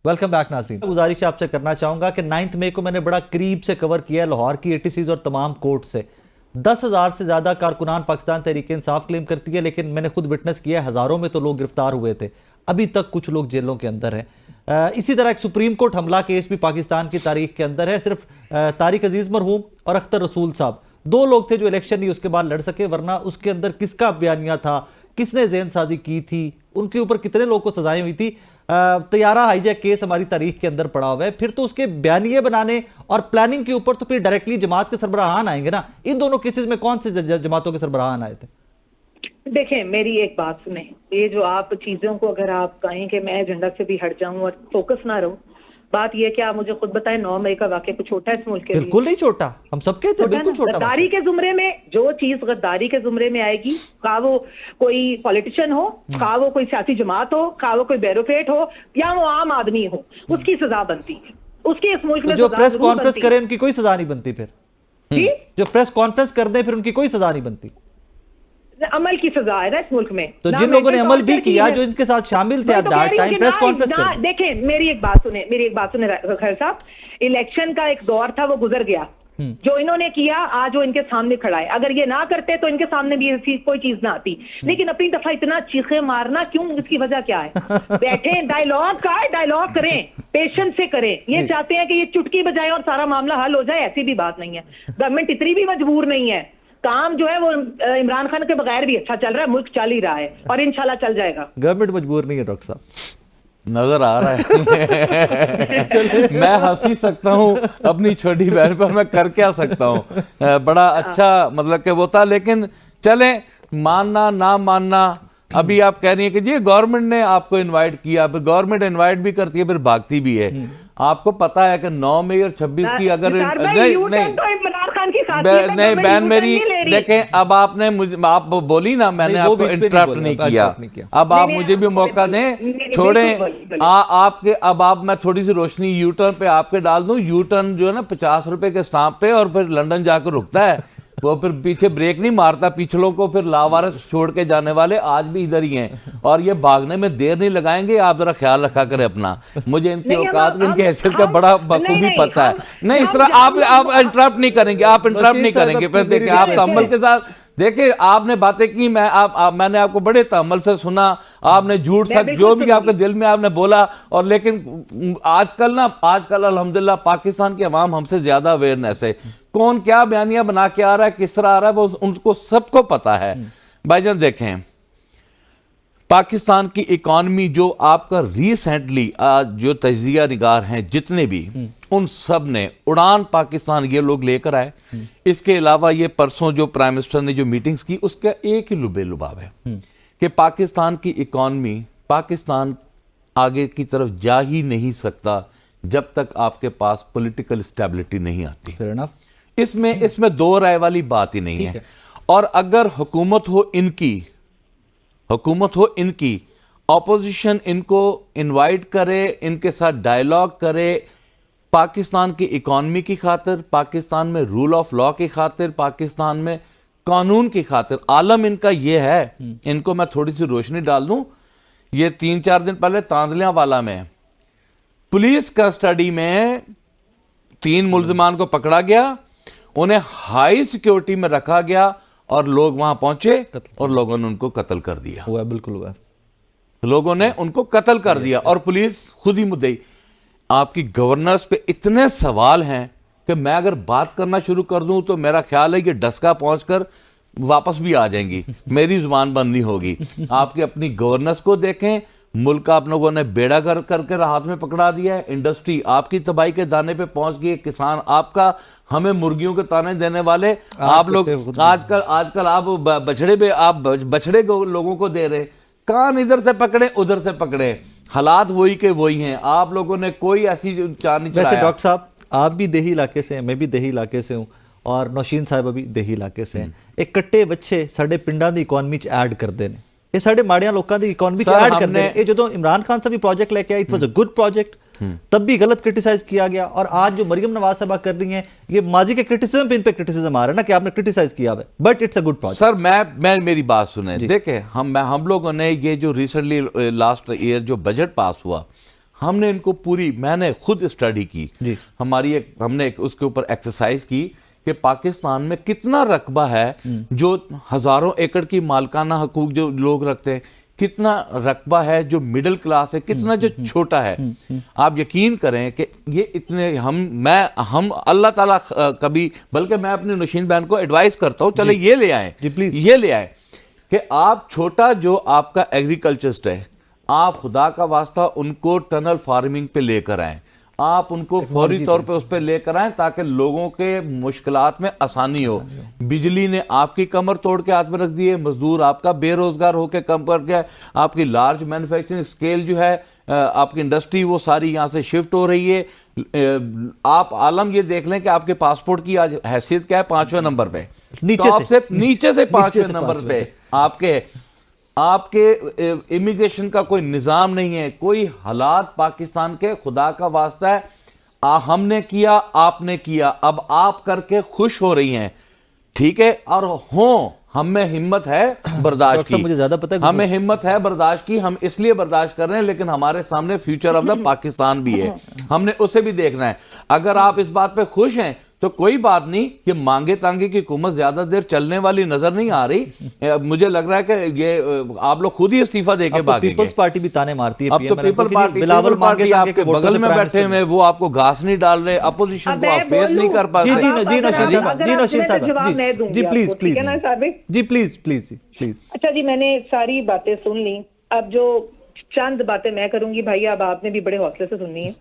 Welcome back ناظرین. گزارش آپ سے کرنا چاہوں گا کہ 9 مئی کو میں نے بڑا قریب سے کور کیا ہے لاہور کی ATCs اور تمام کورٹ سے. 10,000 سے زیادہ کارکنان پاکستان تحریک انصاف کلیم کرتی ہے، لیکن میں نے خود وٹنس کیا ہے ہزاروں میں تو لوگ گرفتار ہوئے تھے، ابھی تک کچھ لوگ جیلوں کے اندر ہیں. اسی طرح ایک سپریم کورٹ حملہ کیس بھی پاکستان کی تاریخ کے اندر ہے. صرف طارق عزیز مرحوم اور اختر رسول صاحب 2 لوگ تھے جو الیکشن نہیں اس کے بعد لڑ سکے، ورنہ اس کے اندر کس کا بیانیہ تھا، کس نے ذہن سازی کی تھی، ان کے اوپر کتنے لوگ کو سزائیں ہوئی تھی. طیارہ ہائی جیک کیس ہماری تاریخ کے اندر پڑا ہوا ہے. پھر تو اس کے بیانیے بنانے اور پلاننگ کے اوپر تو پھر ڈائریکٹلی جماعت کے سربراہان آئیں گے نا. ان دونوں کیسز میں کون سے جماعتوں کے سربراہان آئے تھے؟ دیکھیں میری ایک بات سنیں، یہ جو آپ چیزوں کو اگر آپ کہیں کہ میں ایجنڈا سے بھی ہٹ جاؤں اور فوکس نہ رہوں، بات یہ کہ آپ مجھے خود بتائیں 9 مئی کا واقعہ کچھ چھوٹا ہے اس ملک کے لیے؟ بالکل نہیں چھوٹا، ہم سب کہتے ہیں بالکل چھوٹا. غداری کے زمرے میں جو چیز غداری کے زمرے میں آئے گی، خواہ وہ کوئی پولیٹیشین ہو، خواہ وہ کوئی سیاسی جماعت ہو، خواہ وہ کوئی بیوروکریٹ ہو یا وہ عام آدمی ہو، اس کی سزا بنتی ہے. اس کی اس ملک میں جو پریس کانفرنس کرے ان کی کوئی سزا نہیں بنتی. پھر جو پریس کانفرنس کر دیں پھر ان کی کوئی سزا نہیں بنتی. عمل کی سزا ہے نا اس ملک میں. تو جن لوگوں نے عمل بھی کیا جو ان کے ساتھ شامل تھے پریس کانفرنس. دیکھیں میری ایک بات سنیں خیر صاحب، الیکشن کا ایک دور تھا وہ گزر گیا. جو انہوں نے کیا آج وہ ان کے سامنے کھڑا ہے. اگر یہ نہ کرتے تو ان کے سامنے بھی ایسی کوئی چیز نہ آتی. لیکن اپنی دفعہ اتنا چیخیں مارنا کیوں؟ اس کی وجہ کیا ہے؟ بیٹھیں، ڈائیلاگ کریں، پیشنس سے کریں. یہ چاہتے ہیں کہ یہ چٹکی بجائیں اور سارا معاملہ حل ہو جائے، ایسی بھی بات نہیں ہے. گورنمنٹ اتنی بھی مجبور نہیں ہے. کام جو ہے وہ عمران خان کے بغیر بھی اچھا چل رہا ہے، ملک چل ہی رہا ہے اور انشاءاللہ چل جائے گا. گورنمنٹ مجبور نہیں ہے ڈاکٹر صاحب، نظر آ رہا ہے. میں ہنسی سکتا ہوں اپنی چھوٹی بہن پر، میں کر کیا سکتا ہوں. بڑا اچھا مطلب کہ وہ تھا. لیکن چلیں، ماننا نہ ماننا، ابھی آپ کہہ رہی ہیں کہ جی گورنمنٹ نے آپ کو انوائٹ کیا. گورنمنٹ انوائٹ بھی کرتی ہے پھر بھاگتی بھی ہے. آپ کو پتا ہے کہ 9 مئی اور 26 کی اگر نہیں بہن میری دیکھیں، اب آپ نے آپ بولی نا، میں نے آپ کو انٹرپٹ نہیں کیا. اب آپ مجھے بھی موقع دیں، چھوڑیں آپ کے. اب آپ میں تھوڑی سی روشنی یو ٹرن پہ آپ کے ڈال دوں. یو ٹرن جو ہے نا 50 روپے کے سٹامپ پہ، اور پھر لندن جا کر رکتا ہے. وہ پھر پیچھے بریک نہیں مارتا. پچھلوں کو پھر لاوارث چھوڑ کے جانے والے آج بھی ادھر ہی ہیں، اور یہ بھاگنے میں دیر نہیں لگائیں گے. آپ ذرا خیال رکھا کریں اپنا. مجھے ان کی اوقات ان کی حیثیت کا بڑا بخوبی پتہ ہے. نہیں اس طرح آپ انٹرپٹ نہیں کریں گے، آپ انٹرپٹ نہیں کریں گے. پھر دیکھیں آپ تحمل کے ساتھ دیکھیں، آپ نے باتیں کی، میں نے آپ کو بڑے تحمل سے سنا. آپ نے جھوٹ سچ جو بھی آپ کے دل میں آپ نے بولا. اور لیکن آج کل الحمدللہ پاکستان کی عوام ہم سے زیادہ اویئرنیس ہے. کون کیا بیانیہ بنا کے آ رہا ہے، کس طرح آ رہا ہے، وہ ان کو سب کو پتا ہے. بھائی جان دیکھیں، پاکستان کی اکانومی جو آپ کا ریسنٹلی جو تجزیہ نگار ہیں جتنے بھی، ان سب نے اڑان پاکستان یہ لوگ لے کر آئے. اس کے علاوہ یہ پرسوں جو پرائم منسٹر نے جو میٹنگز کی، اس کا ایک ہی لبے لباب ہے کہ پاکستان کی اکانومی، پاکستان آگے کی طرف جا ہی نہیں سکتا جب تک آپ کے پاس پولیٹیکل اسٹیبلٹی نہیں آتی. اس میں دو رائے والی بات ہی نہیں ہے. اور اگر حکومت ہو ان کی اپوزیشن ان کو انوائٹ کرے، ان کے ساتھ ڈائیلاگ کرے، پاکستان کی اکانومی کی خاطر، پاکستان میں رول آف لا کی خاطر، پاکستان میں قانون کی خاطر. عالم ان کا یہ ہے. ان کو میں تھوڑی سی روشنی ڈال دوں. یہ 3-4 دن پہلے تاندلیاں والا میں پولیس کسٹڈی میں 3 ملزمان کو پکڑا گیا. انہیں ہائی سیکیورٹی میں رکھا گیا اور لوگ وہاں پہنچے اور لوگوں نے ان کو قتل کر دیا. بالکل ہوا، لوگوں نے ان کو قتل کر دیا اور پولیس خود ہی مدعی. آپ کی گورنرز پہ اتنے سوال ہیں کہ میں اگر بات کرنا شروع کر دوں تو میرا خیال ہے کہ ڈسکا پہنچ کر واپس بھی آ جائیں گی، میری زبان بند نہیں ہوگی. آپ کے اپنی گورنرز کو دیکھیں، ملک کا آپ لوگوں نے بیڑا کر کے ہاتھ میں پکڑا دیا ہے. انڈسٹری آپ کی تباہی کے دانے پہ پہنچ گئی. کسان آپ کا، ہمیں مرغیوں کے تانے دینے والے آپ لوگ آج کل آپ بچڑے لوگوں کو دے رہے. کان ادھر سے پکڑے ادھر سے پکڑے، حالات وہی کے وہی ہیں. آپ لوگوں نے کوئی ایسی چار نہیں چلایا. ویسے ڈاکٹر صاحب آپ بھی دیہی علاقے سے ہیں، میں بھی دیہی علاقے سے ہوں، اور نوشین صاحب بھی دیہی علاقے سے ہیں. ایک کٹے بچے ساڈے پنڈاں دی اکانومی چ ایڈ کردے نے. یہ ساڈے ماڑیاں لوکاں دی اکانومی چ ایڈ کردے نے. یہ جدوں عمران خان صاحب بھی پروجیکٹ لے کے آئے، it was a good project. تب بھی غلط کرٹیسائز کیا گیا، اور آج جو مریم نواز صاحبہ کر رہی ہیں، یہ ماضی کے کرٹیسزم پہ ان پہ کرٹیسزم آ رہا ہے نا کہ آپ نے کرٹیسائز کیا ہے، but it's a good project. Sir میں میری بات سنیں. دیکھیں ہم لوگوں نے یہ جو ریسنٹلی لاسٹ ایئر جو بجٹ پاس ہوا، ہم نے ان کو پوری، میں نے خود اسٹڈی کی، ہم نے اس کے اوپر ایکسرسائز کی کہ پاکستان میں کتنا رقبہ ہے جو ہزاروں ایکڑ کی مالکانہ حقوق جو لوگ رکھتے ہیں، کتنا رقبہ ہے جو مڈل کلاس ہے، کتنا جو چھوٹا ہے. آپ یقین کریں کہ یہ اتنے ہم اللہ تعالیٰ کبھی، بلکہ میں اپنے نوشین بہن کو ایڈوائز کرتا ہوں چلے یہ لے آئیں، یہ لے آئیں کہ آپ چھوٹا جو آپ کا ایگریکلچرسٹ ہے، آپ خدا کا واسطہ ان کو ٹنل فارمنگ پہ لے کر آئیں، آپ ان کو فوری طور پہ اس پہ لے کر آئیں تاکہ لوگوں کے مشکلات میں آسانی ہو. بجلی نے آپ کی کمر توڑ کے ہاتھ میں رکھ دی ہے، مزدور آپ کا بے روزگار ہو کے کم کر کے، آپ کی لارج مینوفیکچرنگ سکیل جو ہے، آپ کی انڈسٹری وہ ساری یہاں سے شفٹ ہو رہی ہے. آپ عالم یہ دیکھ لیں کہ آپ کے پاسپورٹ کی آج حیثیت کیا ہے، 5ویں نمبر پہ، نیچے سے 5ویں نمبر پہ آپ کے امیگریشن کا کوئی نظام نہیں ہے، کوئی حالات پاکستان کے خدا کا واسطہ ہے. ہم نے کیا، آپ نے کیا، اب آپ کر کے خوش ہو رہی ہیں، ٹھیک ہے، اور ہم میں ہمت ہے برداشت کی، ہمیں ہمت ہے برداشت کی، ہم اس لیے برداشت کر رہے ہیں، لیکن ہمارے سامنے فیوچر آف دا پاکستان بھی ہے، ہم نے اسے بھی دیکھنا ہے. اگر آپ اس بات پہ خوش ہیں تو کوئی بات نہیں، یہ مانگے تانگے کی حکومت زیادہ دیر چلنے والی نظر نہیں آ رہی. مجھے لگ رہا ہے کہ یہ آپ لوگ خود ہی استعفیٰ دے کے بھاگیں گے. پیپلز پارٹی بھی تانے مارتی ہے، اب تو پیپلز پارٹی آپ کے بغل میں بیٹھے ہوئے، وہ آپ کو گھاس نہیں ڈال رہے، اپوزیشن کو آپ فیس نہیں کر پاتے. جی پلیز. اچھا جی، میں نے ساری باتیں سن لی، اب جو چند باتیں میں کروں گی بھائی، اب آپ نے بھی بڑے حوصلے سے سننی ہے.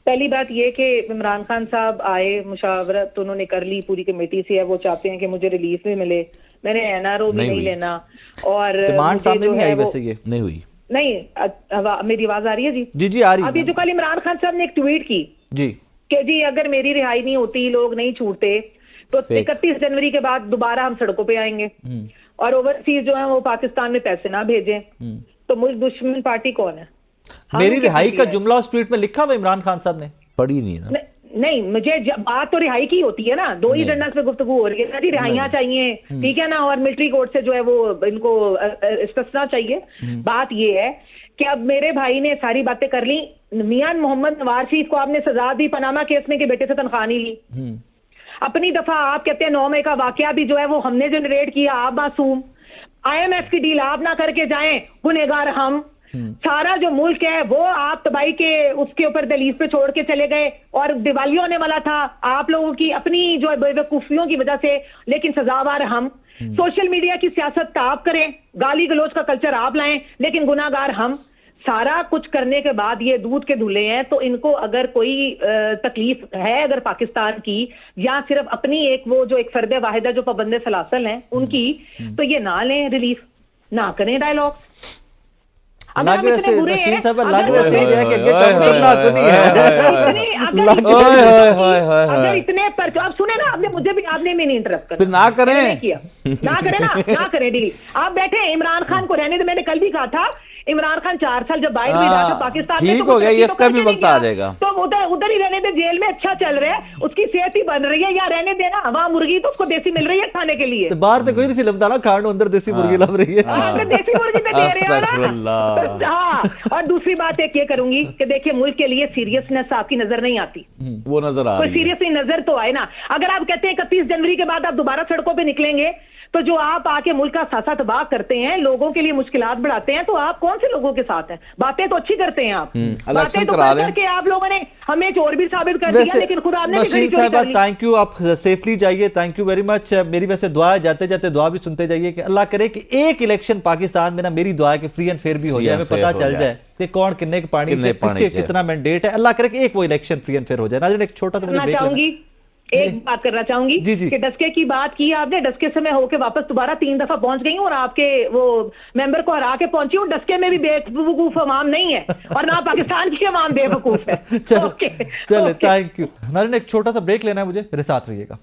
پہلی بات یہ کہ عمران خان صاحب آئے، مشاورت انہوں نے کر لی پوری کمیٹی سے، وہ چاہتے ہیں کہ مجھے ریلیف بھی ملے، میں نے NRO بھی نہیں لینا، اور ڈیمانڈ سامنے نہیں آئی، ویسے یہ نہیں ہوئی. نہیں، میری آواز آ رہی ہے؟ جی آ رہی ہے. ابھی جو کل عمران خان صاحب نے ایک ٹویٹ کی کہ جی اگر میری رہائی نہیں ہوتی، لوگ نہیں چھوٹتے، تو 31 جنوری کے بعد دوبارہ ہم سڑکوں پہ آئیں گے، اور اوورسیز جو ہیں وہ پاکستان میں پیسے نہ بھیجیں. تو ملک دشمن پارٹی کون ہے؟ میری رہائی کا جملہ اس ٹویٹ میں لکھا ہوا عمران خان صاحب نے، پڑھی نہیں نا. نہیں، مجھے بات تو رہائی کی ہوتی ہے نا، دو ہی ڈنڈس پہ گفتگو ہو رہی ہے جی، رہائیاں چاہیے، ٹھیک ہے نا، اور ملٹری کورٹ سے جو ہے وہ ان کو استثنا چاہیے. بات یہ ہے کہ اب میرے بھائی نے ساری باتیں کر لی. میاں محمد نواز شریف کو آپ نے سزا دی پاناما کیس میں کہ بیٹے سے تنخواہ نہیں لی. اپنی دفعہ آپ کہتے ہیں 9 مئی کا واقعہ بھی جو ہے وہ ہم نے جنریٹ کیا، آپ معصوم. IMF کی ڈیل آپ نہ کر کے جائیں، گنہگار ہم. سارا جو ملک ہے وہ آپ تباہی کے اس کے اوپر دہلیز پہ چھوڑ کے چلے گئے، اور دیوالیہ ہونے والا تھا آپ لوگوں کی اپنی جو بے وقوفیوں کی وجہ سے، لیکن سزاوار ہم. سوشل میڈیا کی سیاست آپ کریں، گالی گلوچ کا کلچر آپ لائیں، لیکن گناہگار ہم. سارا کچھ کرنے کے بعد یہ دودھ کے دھلے ہیں، تو ان کو اگر کوئی تکلیف ہے اگر پاکستان کی، یا صرف اپنی ایک وہ جو ایک فرد واحدہ جو پابند سلاسل ہیں ان کی، تو یہ نہ لیں ریلیف، نہ کریں ڈائلاگ. اگر اتنے پر آپ سنیں نا، آپ نے مجھے بھی، آپ نے نہیں انٹرپٹ کرنا، نہ کریں نہ کریں ڈیل. آپ بیٹھے عمران خان کو رہنے دے. میں نے کل بھی کہا تھا عمران خان 4 سال جب باہر بھی رہا تھا پاکستان میں، ٹھیک ہو گیا، اس کا بھی وقت آ جائے گا، تو ادھر ہی رہنے دے. جیل میں اچھا چل رہا ہے، اس کی صحت ہی بن رہی ہے، یا رہنے دینا. وہاں مرغی تو اس کو دیسی مل رہی ہے کھانے کے لیے، باہر تو کوئی نہیں لبتا نا، کھانڈ اندر دیسی مرغی لب رہی ہے، دیسی مرغی پہ دے رہے ہیں. ہاں، اور دوسری بات ایک یہ کروں گی کہ دیکھیں ملک کے لیے سیریسنس آپ کی نظر نہیں آتی، وہ نظر آ رہی ہے. سیریسلی نظر تو آئے نا. اگر آپ کہتے ہیں 31 جنوری کے بعد آپ دوبارہ سڑکوں پہ نکلیں گے، تو جو آپ آ کے ملک کا ساسا تباہ کرتے ہیں، لوگوں کے لیے مشکلات بڑھاتے ہیں، تو آپ کون سے لوگوں کے ساتھ ہیں؟ باتیں تو اچھی کرتے ہیں آپ، باتیں تو کر کے آپ لوگوں نے ہمیں چور بھی ثابت کر دیا، لیکن خدا نے بھی گھڑی چوری کر لی. تھینک یو، آپ سیفلی جائیے، تھینک یو ویری مچ. میری ویسے دعا ہے، جاتے جاتے دعا بھی سنتے جائیے کہ اللہ کرے کہ ایک الیکشن پاکستان میں نا، میری دعا ہے کہ فری اینڈ فیئر بھی ہو جائے، ہمیں پتہ چل جائے کہ کون کنے کے پانی کس کے کتنا مینڈیٹ ہے. اللہ کرے کہ ایک وہ الیکشن فری اینڈ فیئر ہو جائے. ناظرین ایک چھوٹا سا ایک بات کرنا چاہوں گی کہ ڈسکے کی بات کی آپ نے، ڈسکے سے میں ہو کے واپس دوبارہ 3 دفعہ پہنچ گئی ہوں، اور آپ کے وہ ممبر کو ہرا کے پہنچی ہوں. ڈسکے میں بھی بے وقوف عوام نہیں ہے، اور نہ پاکستان کی عوام بے وقوف ہے. چلے، تھینک یو. ناظرین ایک چھوٹا سا بریک لینا ہے مجھے، میرے ساتھ رہیے گا.